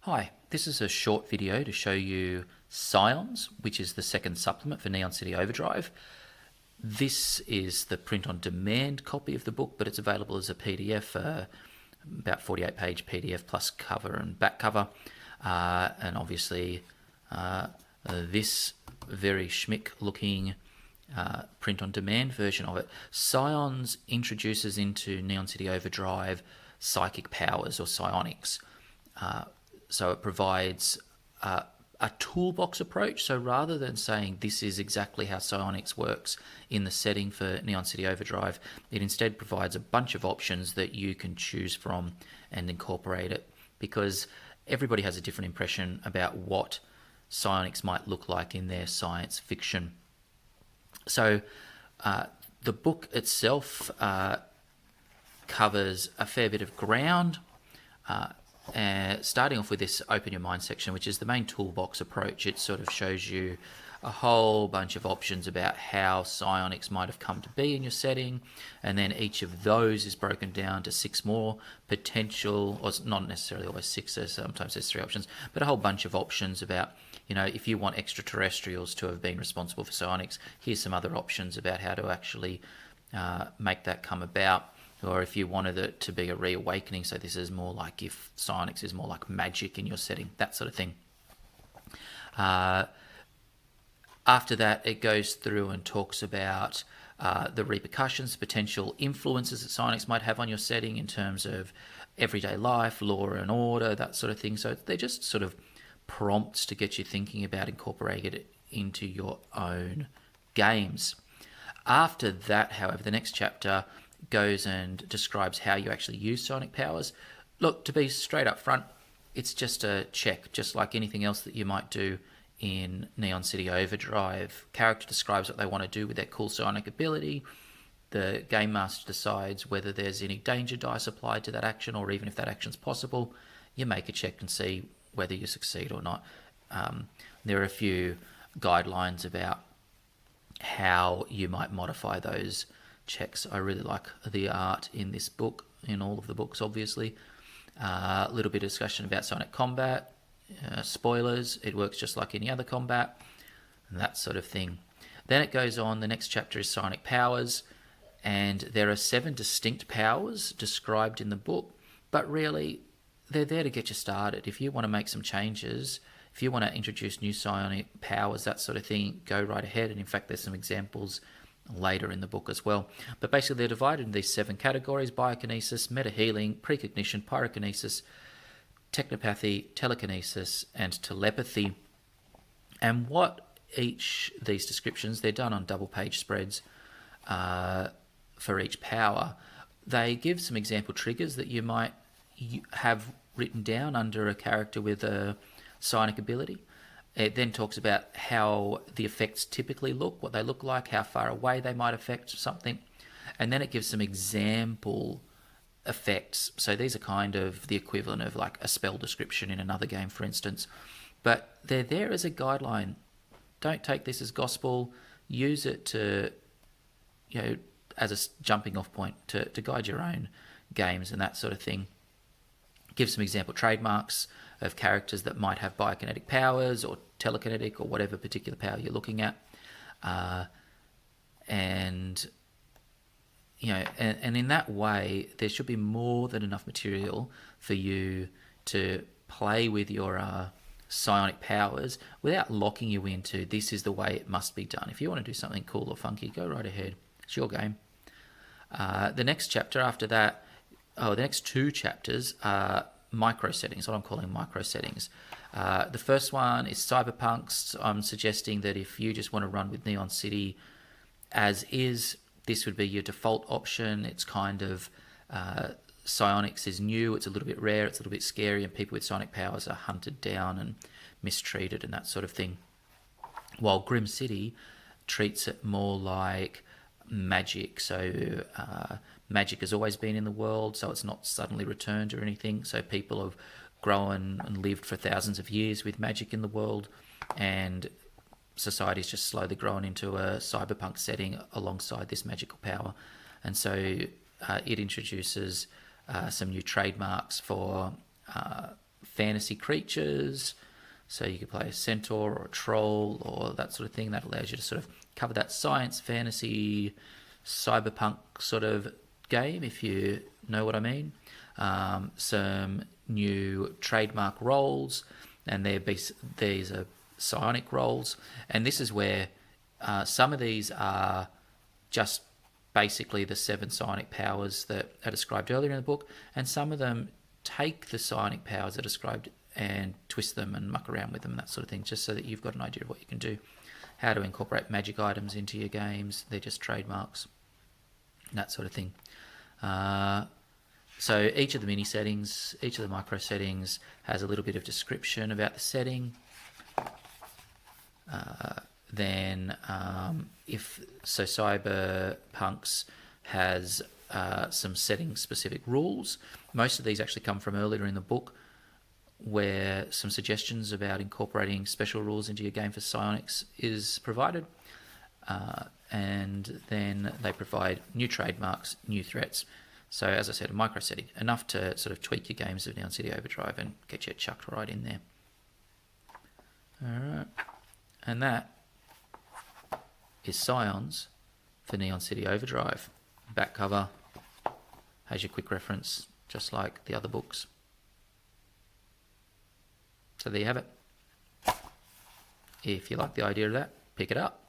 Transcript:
Hi, this is a short video to show you PSIONS, which is the second supplement for Neon City Overdrive. This is the print-on-demand copy of the book, but it's available as a PDF, about 48-page PDF plus cover and back cover. And obviously this very schmick-looking print-on-demand version of it. PSIONS introduces into Neon City Overdrive psychic powers or psionics. So it provides a toolbox approach. So rather than saying this is exactly how psionics works in the setting for Neon City Overdrive, it instead provides a bunch of options that you can choose from and incorporate it, because everybody has a different impression about what psionics might look like in their science fiction. So the book itself covers a fair bit of ground. Starting off with this open your mind section, which is the main toolbox approach. It sort of shows you a whole bunch of options about how psionics might have come to be in your setting, and then each of those is broken down to 6 more potential, or not necessarily always 6, sometimes there's 3 options, but a whole bunch of options about, if you want extraterrestrials to have been responsible for psionics, here's some other options about how to actually make that come about. Or if you wanted it to be a reawakening, so this is more like if psionics is more like magic in your setting, that sort of thing. After that, it goes through and talks about the repercussions, potential influences that psionics might have on your setting in terms of everyday life, law and order, that sort of thing. So they're just sort of prompts to get you thinking about incorporating it into your own games. After that, however, the next chapter goes and describes how you actually use psionic powers. Look, to be straight up front, it's just a check, just like anything else that you might do in Neon City Overdrive. Character describes what they want to do with their cool psionic ability. The game master decides whether there's any danger dice applied to that action, or even if that action's possible. You make a check and see whether you succeed or not. There are a few guidelines about how you might modify those checks. I really like the art in this book, in all of the books obviously. A little bit of discussion about psionic combat, spoilers, it works just like any other combat, and that sort of thing. Then it goes on, the next chapter is psionic powers, and there are 7 distinct powers described in the book, but really they're there to get you started. If you want to make some changes, if you want to introduce new psionic powers, that sort of thing, go right ahead. And in fact, there's some examples later in the book as well. But basically they're divided in these 7 categories: biokinesis, meta-healing, precognition, pyrokinesis, technopathy, telekinesis, and telepathy. And what each these descriptions, they're done on double-page spreads for each power. They give some example triggers that you might have written down under a character with a psionic ability. It then talks about how the effects typically look, what they look like, how far away they might affect something. And then it gives some example effects. So these are kind of the equivalent of like a spell description in another game, for instance. But they're there as a guideline. Don't take this as gospel. Use it to, as a jumping off point to guide your own games and that sort of thing. Give some example trademarks of characters that might have biokinetic powers or telekinetic or whatever particular power you're looking at. And in that way, there should be more than enough material for you to play with your psionic powers without locking you into this is the way it must be done. If you want to do something cool or funky, go right ahead. It's your game. The next chapter after that, the next 2 chapters are micro settings, what I'm calling micro settings. The first one is cyberpunks. I'm suggesting that if you just want to run with Neon City as is, this would be your default option. It's kind of psionics is new, it's a little bit rare, it's a little bit scary, and people with psionic powers are hunted down and mistreated and that sort of thing. While Grim City treats it more like magic. So magic has always been in the world, so it's not suddenly returned or anything. So people have grown and lived for thousands of years with magic in the world, and society's just slowly grown into a cyberpunk setting alongside this magical power. And so it introduces some new trademarks for fantasy creatures. So you could play a centaur or a troll or that sort of thing. That allows you to sort of cover that science, fantasy, cyberpunk sort of game, if you know what I mean. Some new trademark roles, and these are psionic roles. And this is where some of these are just basically the 7 psionic powers that are described earlier in the book, and some of them take the psionic powers that are described and twist them and muck around with them and that sort of thing, just so that you've got an idea of what you can do. How to incorporate magic items into your games, they're just trademarks, that sort of thing. So each of the mini settings, each of the micro settings has a little bit of description about the setting. Cyberpunks has some setting specific rules. Most of these actually come from earlier in the book, where some suggestions about incorporating special rules into your game for psionics is provided. And then they provide new trademarks, new threats. So as I said, a micro setting, enough to sort of tweak your games of Neon City Overdrive and get you chucked right in there. Alright, and that is PSIONS for Neon City Overdrive. Back cover has your quick reference, just like the other books. So there you have it. If you like the idea of that, pick it up.